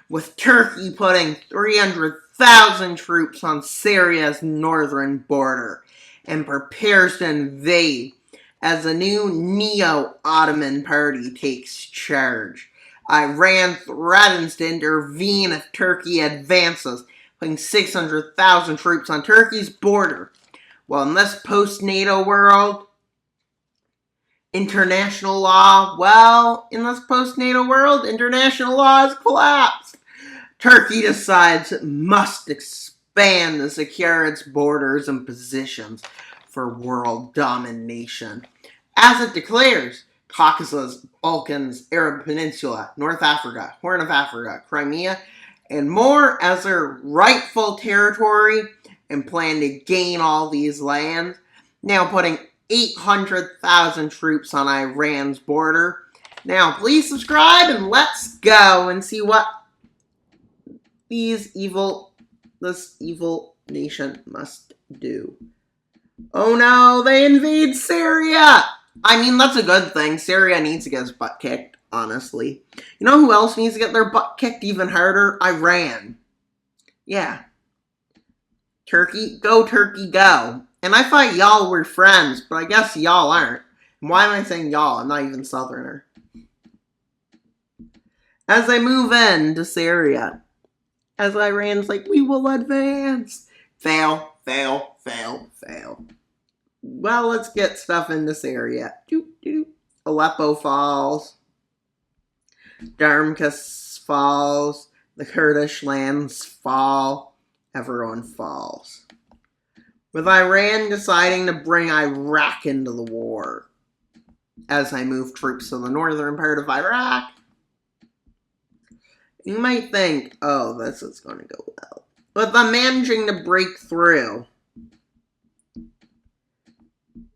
With Turkey putting 300,000 troops on Syria's northern border and prepares to invade as a new neo-Ottoman party takes charge. Iran threatens to intervene if Turkey advances, putting 600,000 troops on Turkey's border. Well, in this post-NATO world, international law has collapsed. Turkey decides it must expand to secure its borders and positions for world domination. As it declares, Caucasus, Balkans, Arab Peninsula, North Africa, Horn of Africa, Crimea, and more as their rightful territory, and plan to gain all these lands, now putting 800,000 troops on Iran's border. Now, please subscribe and let's go and see what this evil nation must do. Oh no, they invade Syria! I mean, that's a good thing. Syria needs to get its butt kicked, honestly. You know who else needs to get their butt kicked even harder? Iran. Yeah. Turkey, go Turkey, go. And I thought y'all were friends, but I guess y'all aren't. Why am I saying y'all? I'm not even Southerner. As I move into Syria, as Iran's like, we will advance. Fail, fail, fail, fail. Well, let's get stuff into Syria. Aleppo falls. Damascus falls. The Kurdish lands fall. Everyone falls. With Iran deciding to bring Iraq into the war. As I move troops to the northern part of Iraq. You might think, oh, this is going to go well. But I'm managing to break through.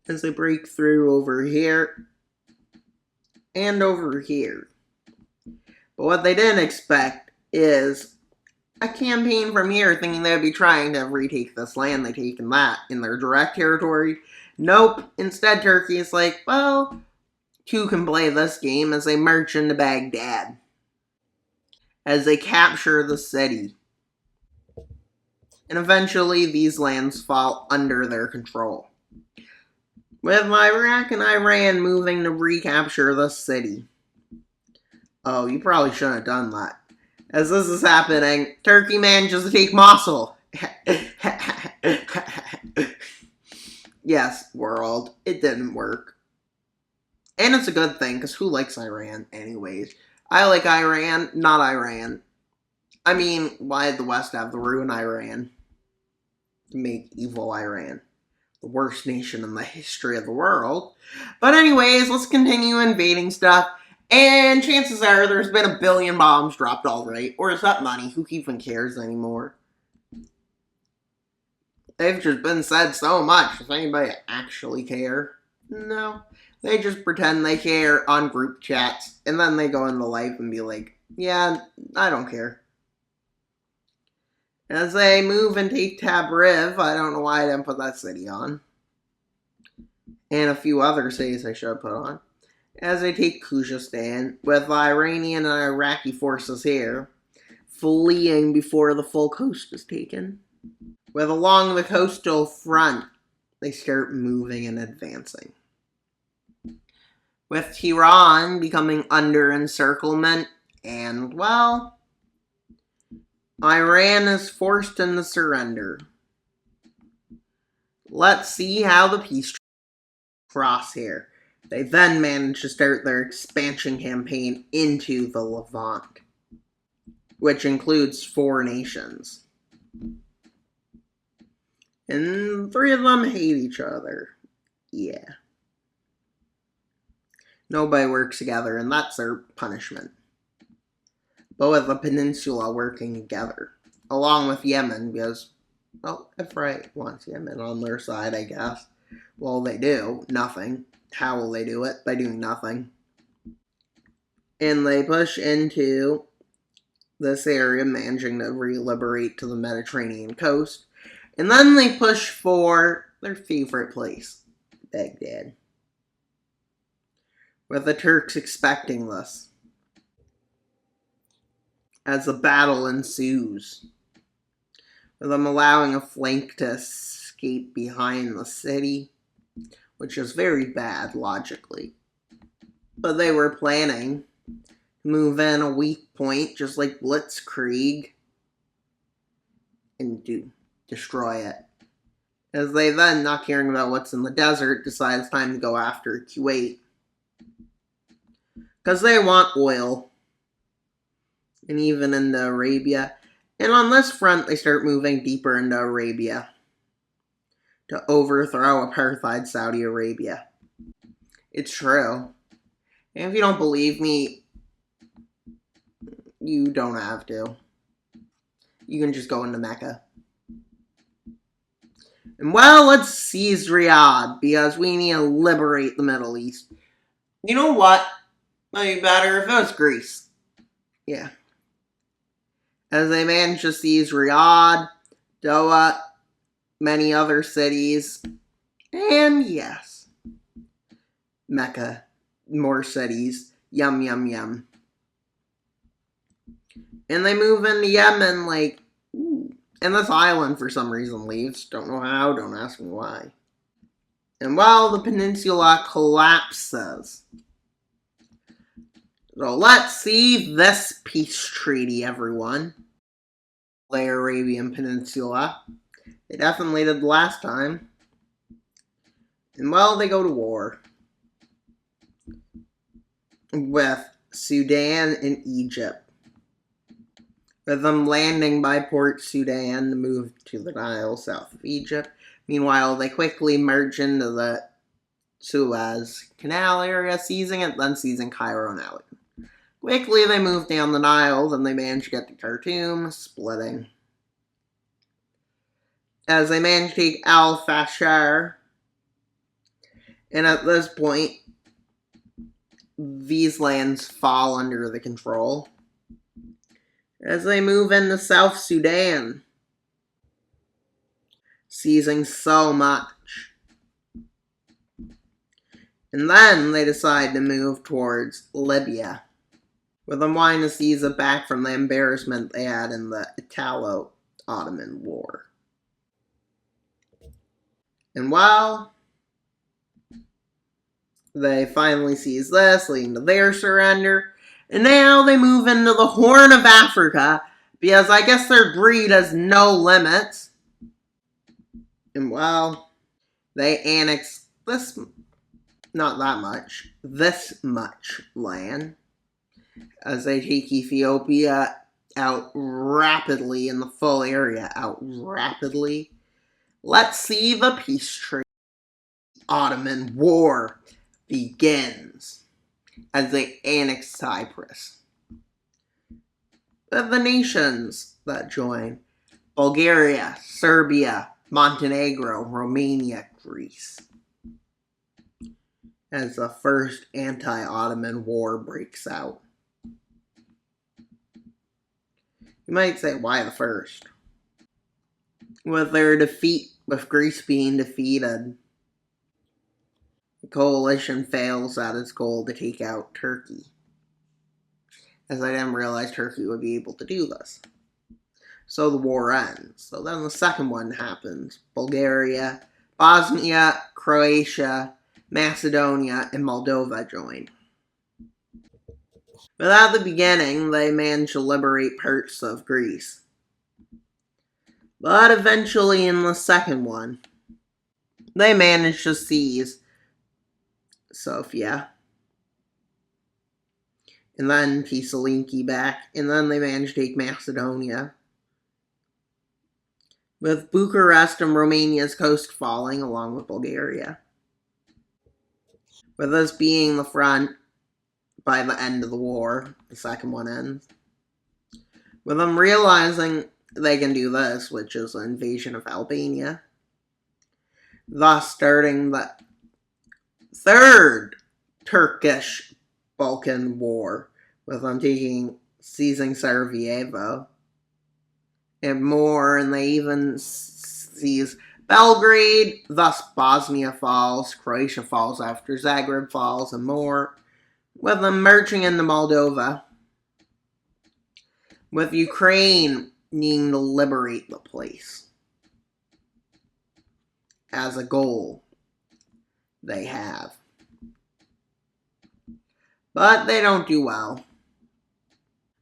As I break through over here. And over here. But what they didn't expect is a campaign from here thinking they'd be trying to retake this land they taken that in their direct territory. Nope. Instead, Turkey is like, well, two can play this game as they march into Baghdad. As they capture the city. And eventually these lands fall under their control. With Iraq and Iran moving to recapture the city. Oh, you probably shouldn't have done that. As this is happening, Turkey manages to take Mosul. Yes, world. It didn't work. And it's a good thing, because who likes Iran anyways? I like Iran, not Iran. I mean, why did the West have to ruin Iran? To make evil Iran the worst nation in the history of the world. But anyways, let's continue invading stuff. And chances are there's been 1 billion bombs dropped already. Or is that money? Who even cares anymore? They've just been said so much. Does anybody actually care? No. They just pretend they care on group chats. And then they go into life and be like, yeah, I don't care. As they move and take Tabriz, I don't know why I didn't put that city on. And a few other cities I should have put on. As they take Khuzestan, with Iranian and Iraqi forces here, fleeing before the full coast is taken. With along the coastal front, they start moving and advancing. With Tehran becoming under encirclement, and, well, Iran is forced into surrender. Let's see how the peace cross here. They then manage to start their expansion campaign into the Levant, which includes 4 nations. And 3 of them hate each other. Yeah. Nobody works together, and that's their punishment. But with the peninsula working together, along with Yemen, because, well, Israel wants Yemen on their side, I guess. Well, they do. Nothing. How will they do it? By doing nothing. And they push into this area, managing to re-liberate to the Mediterranean coast. And then they push for their favorite place, Baghdad. With the Turks expecting this. as a battle ensues, with them allowing a flank to escape behind the city, which is very bad logically. But they were planning to move in a weak point, just like Blitzkrieg, and to destroy it. As they then, not caring about what's in the desert, decide it's time to go after Kuwait. Because they want oil. And even into Arabia. And on this front, they start moving deeper into Arabia to overthrow apartheid Saudi Arabia. It's true. And if you don't believe me, you don't have to. You can just go into Mecca. And well, let's seize Riyadh, because we need to liberate the Middle East. You know what? Might be better if it was Greece. Yeah. As they managed to seize Riyadh, Doha, many other cities, and yes, Mecca, more cities, yum yum yum. And they move into Yemen like, ooh. And this island for some reason leaves. Don't know how, don't ask me why. And while the peninsula collapses. So let's see this peace treaty, everyone. The Arabian Peninsula. They definitely did last time. And well, they go to war with Sudan and Egypt, with them landing by Port Sudan to move to the Nile south of Egypt. Meanwhile, they quickly merge into the Suez Canal area, seizing it, then seizing Cairo and Alexandria. Quickly, they move down the Nile, then they manage to get to Khartoum, splitting. As they manage to take Al-Fashar, and at this point, these lands fall under the control. As they move into South Sudan, seizing so much. And then they decide to move towards Libya, with them wanting to seize it back from the embarrassment they had in the Italo-Ottoman War. And while they finally seize this, leading to their surrender, and now they move into the Horn of Africa, because I guess their greed has no limits. And well, they annex this, not that much, this much land, as they take Ethiopia out rapidly, and the full area out rapidly. Let's see the peace treaty. Ottoman War begins as they annex Cyprus. The nations that join: Bulgaria, Serbia, Montenegro, Romania, Greece. As the first anti-Ottoman war breaks out. You might say, why the first? With their defeat, with Greece being defeated, the coalition fails at its goal to take out Turkey. As I didn't realize Turkey would be able to do this. So the war ends. So then the second one happens. Bulgaria, Bosnia, Croatia, Macedonia, and Moldova join. But at the beginning, they managed to liberate parts of Greece. But eventually in the second one, they managed to seize Sofia. And then Thessaloniki back. And then they managed to take Macedonia. With Bucharest and Romania's coast falling along with Bulgaria. With this being the front by the end of the war, the second one ends. With them realizing they can do this, which is an invasion of Albania, thus starting the third Turkish Balkan War, with them seizing Sarajevo and more, and they even seize Belgrade, thus Bosnia falls, Croatia falls after Zagreb falls, and more, with them marching into Moldova, with Ukraine needing to liberate the place as a goal they have. But they don't do well.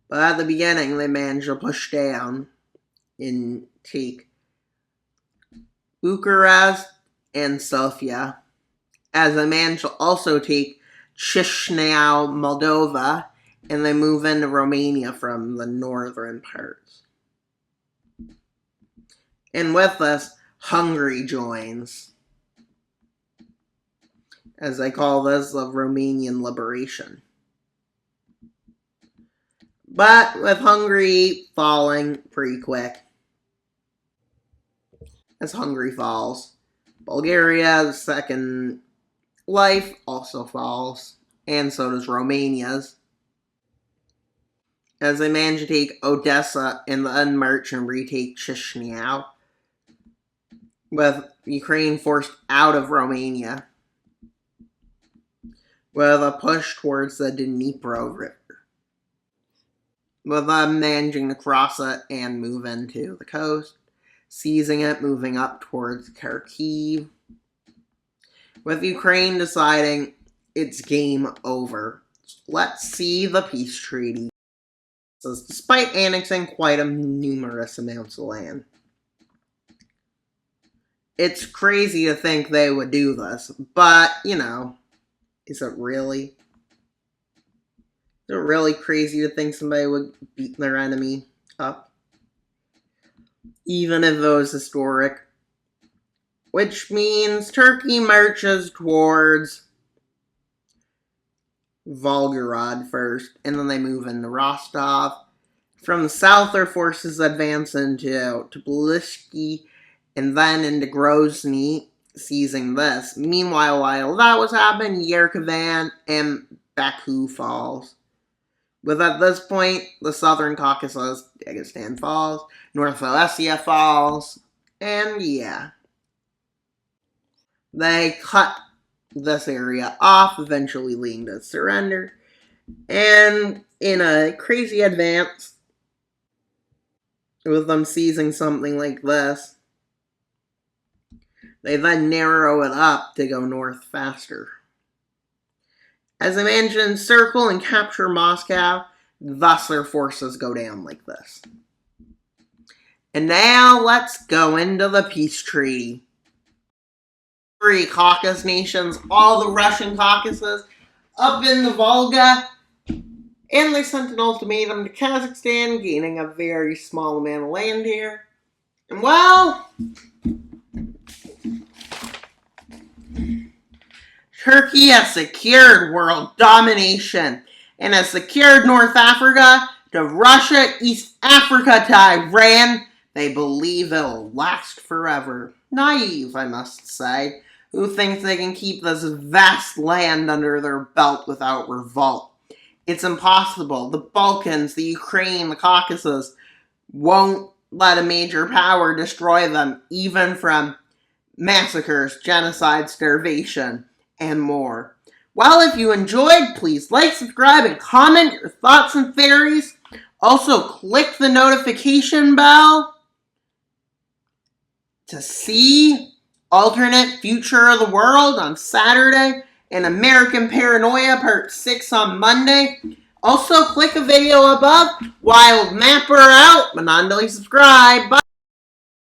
But at the beginning, they managed to push down and take Bucharest and Sofia, as they managed to also take Chisinau, Moldova, and they move into Romania from the northern parts. And with this, Hungary joins, as they call this the Romanian liberation. But with Hungary falling pretty quick, as Hungary falls, Bulgaria's second life also falls, and so does Romania's, as they manage to take Odessa and then march and retake Chisinau, with Ukraine forced out of Romania, with a push towards the Dnipro River, with them managing to cross it and move into the coast, seizing it, moving up towards Kharkiv, with Ukraine deciding it's game over. Let's see the peace treaty. So, despite annexing quite a numerous amounts of land. It's crazy to think they would do this, but, you know, is it really? Is it really crazy to think somebody would beat their enemy up? Even if it was historic. Which means Turkey marches towards Volgograd first, and then they move into Rostov. From the south, their forces advance into Tbilisi, and then into Grozny, seizing this. Meanwhile, while that was happening, Yerevan and Baku falls. But at this point, the southern Caucasus, Dagestan falls, North Silesia falls, and yeah. They cut this area off, eventually leading to surrender. And in a crazy advance, with them seizing something like this, they then narrow it up to go north faster. As they manage to encircle and capture Moscow, thus their forces go down like this. And now let's go into the peace treaty. 3 Caucasus nations, all the Russian Caucasus, up in the Volga, and they sent an ultimatum to Kazakhstan, gaining a very small amount of land here. And well, Turkey has secured world domination and has secured North Africa to Russia, East Africa to Iran. They believe it'll last forever. Naive, I must say, who thinks they can keep this vast land under their belt without revolt. It's impossible. The Balkans, the Ukraine, the Caucasus won't let a major power destroy them, even from massacres, genocide, starvation, and more. Well, if you enjoyed, please like, subscribe, and comment your thoughts and theories. Also, click the notification bell to see Alternate Future of the World on Saturday and American Paranoia Part 6 on Monday. Also, click a video above. Wild Mapper out, but not until you subscribe. Bye.